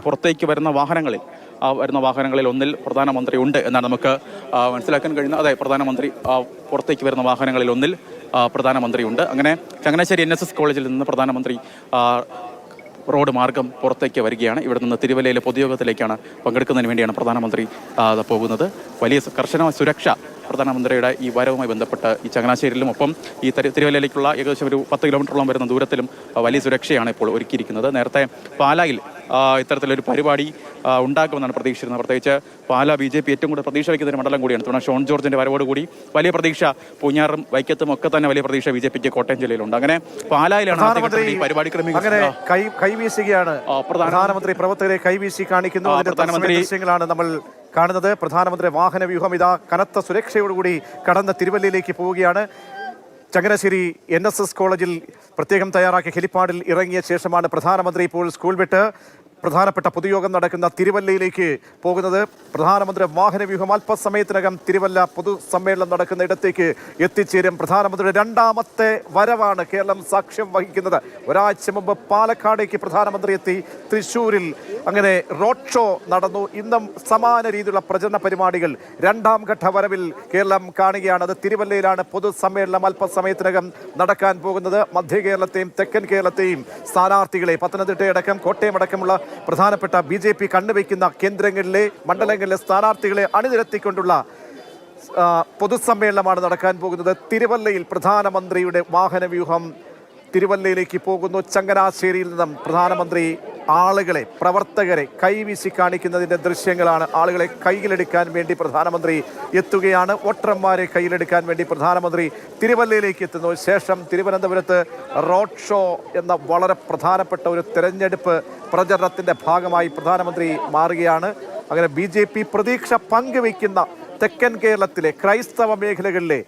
പുറത്തേക്ക് വരുന്ന വാഹനങ്ങളിൽ ഒന്നിൽ പ്രധാനമന്ത്രി ഉണ്ട് എന്നാണ് നമുക്ക് മനസ്സിലാക്കാൻ കഴിയുന്നത്. അതെ, പ്രധാനമന്ത്രി പുറത്തേക്ക് വരുന്ന വാഹനങ്ങളിൽ ഒന്നിൽ പ്രധാനമന്ത്രി ഉണ്ട്. അങ്ങനെ ചങ്ങനാശ്ശേരി NSS കോളേജിൽ നിന്ന് പ്രധാനമന്ത്രി റോഡ് മാർഗം പുറത്തേക്ക് വരികയാണ്. ഇവിടെ നിന്ന് തിരുവല്ലയിലെ പൊതുയോഗത്തിലേക്കാണ് പങ്കെടുക്കുന്നതിന് വേണ്ടിയാണ് പ്രധാനമന്ത്രി പോകുന്നത്. വലിയ കർശന സുരക്ഷ പ്രധാനമന്ത്രിയുടെ ഈ വരവുമായി ബന്ധപ്പെട്ട് ഈ ചങ്ങനാശ്ശേരിയിലും ഒപ്പം ഈ തിരുവല്ലയിലേക്കുള്ള ഏകദേശം ഒരു 10 കിലോമീറ്ററോളം വരുന്ന ദൂരത്തിലും വലിയ സുരക്ഷയാണ് ഇപ്പോൾ ഒരുക്കിയിരിക്കുന്നത്. നേരത്തെ പാലായിൽ ഇത്തരത്തിലൊരു പരിപാടി ഉണ്ടാക്കുമെന്നാണ് പ്രതീക്ഷിച്ചിരുന്നത്. പ്രത്യേകിച്ച് പാലാ BJP ഏറ്റവും കൂടുതൽ പ്രതീക്ഷ വയ്ക്കുന്ന ഒരു മണ്ഡലം കൂടിയാണ്. തുടർന്ന് ഷോൺ ജോർജിന്റെ വരവോടുകൂടി വലിയ പ്രതീക്ഷ പൂഞ്ഞാറും വൈക്കത്തും ഒക്കെ തന്നെ വലിയ പ്രതീക്ഷ BJPക്ക് കോട്ടയം ജില്ലയിലുണ്ട്. അങ്ങനെ പാലായിലാണ് പരിപാടി കൈവീശുകയാണ് പ്രധാനമന്ത്രി, പ്രവർത്തകരെ കൈവീശി കാണിക്കുന്നു. ദൃശ്യങ്ങളാണ് നമ്മൾ കാണുന്നത്. പ്രധാനമന്ത്രി വാഹന വ്യൂഹം ഇതാ കനത്ത സുരക്ഷയോടുകൂടി കടന്ന് തിരുവല്ലയിലേക്ക് പോവുകയാണ്. ചങ്ങനാശ്ശേരി NSS കോളേജിൽ പ്രത്യേകം തയ്യാറാക്കിയ ഹെലിപ്പാഡിൽ ഇറങ്ങിയ ശേഷമാണ് പ്രധാനമന്ത്രി ഇപ്പോൾ സ്കൂൾ വിട്ട് പ്രധാനപ്പെട്ട പൊതുയോഗം നടക്കുന്ന തിരുവല്ലയിലേക്ക് പോകുന്നത്. പ്രധാനമന്ത്രി വാഹനവ്യൂഹം അല്പസമയത്തിനകം തിരുവല്ല പൊതുസമ്മേളനം നടക്കുന്ന ഇടത്തേക്ക് എത്തിച്ചേരും. പ്രധാനമന്ത്രിയുടെ രണ്ടാമത്തെ വരവാണ് കേരളം സാക്ഷ്യം വഹിക്കുന്നത്. ഒരാഴ്ച മുമ്പ് പാലക്കാടേക്ക് പ്രധാനമന്ത്രി എത്തി. തൃശ്ശൂരിൽ അങ്ങനെ റോഡ് ഷോ നടന്നു. ഇന്നും സമാന രീതിയിലുള്ള പ്രചരണ പരിപാടികൾ രണ്ടാം ഘട്ട വരവിൽ കേരളം കാണുകയാണ്. അത് തിരുവല്ലയിലാണ് പൊതുസമ്മേളനം അല്പസമയത്തിനകം നടക്കാൻ പോകുന്നത്. മധ്യ കേരളത്തെയും തെക്കൻ കേരളത്തെയും സ്ഥാനാർത്ഥികളെ പത്തനംതിട്ടയടക്കം കോട്ടയം അടക്കമുള്ള പ്രധാനപ്പെട്ട BJP കണ്ണുവയ്ക്കുന്ന കേന്ദ്രങ്ങളിലെ മണ്ഡലങ്ങളിലെ സ്ഥാനാർത്ഥികളെ അണിനിരത്തിക്കൊണ്ടുള്ള പൊതുസമ്മേളനമാണ് നടക്കാൻ പോകുന്നത്. തിരുവല്ലയിൽ പ്രധാനമന്ത്രിയുടെ വാഹനവ്യൂഹം തിരുവല്ലയിലേക്ക് പോകുന്നു. ചങ്ങനാശ്ശേരിയിൽ നിന്നും പ്രധാനമന്ത്രി ആളുകളെ, പ്രവർത്തകരെ കൈവീശി കാണിക്കുന്നതിൻ്റെ ദൃശ്യങ്ങളാണ്. ആളുകളെ കയ്യിലെടുക്കാൻ വേണ്ടി പ്രധാനമന്ത്രി എത്തുകയാണ്. വോട്ടർമാരെ കയ്യിലെടുക്കാൻ വേണ്ടി പ്രധാനമന്ത്രി തിരുവല്ലയിലേക്ക് എത്തുന്നു. ശേഷം തിരുവനന്തപുരത്ത് റോഡ് ഷോ എന്ന വളരെ പ്രധാനപ്പെട്ട ഒരു തെരഞ്ഞെടുപ്പ് പ്രചരണത്തിൻ്റെ ഭാഗമായി പ്രധാനമന്ത്രി മാറുകയാണ്. അങ്ങനെ BJP പ്രതീക്ഷ പങ്കുവയ്ക്കുന്ന തെക്കൻ കേരളത്തിലെ ക്രൈസ്തവ മേഖലകളിലെ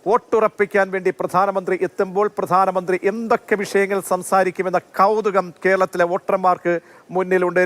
വോട്ടുറപ്പിക്കാൻ വേണ്ടി പ്രധാനമന്ത്രി എത്തുമ്പോൾ പ്രധാനമന്ത്രി എന്തൊക്കെ വിഷയങ്ങൾ സംസാരിക്കുമെന്ന കൗതുകം കേരളത്തിലെ വോട്ടർമാർക്ക് മുന്നിലുണ്ട്.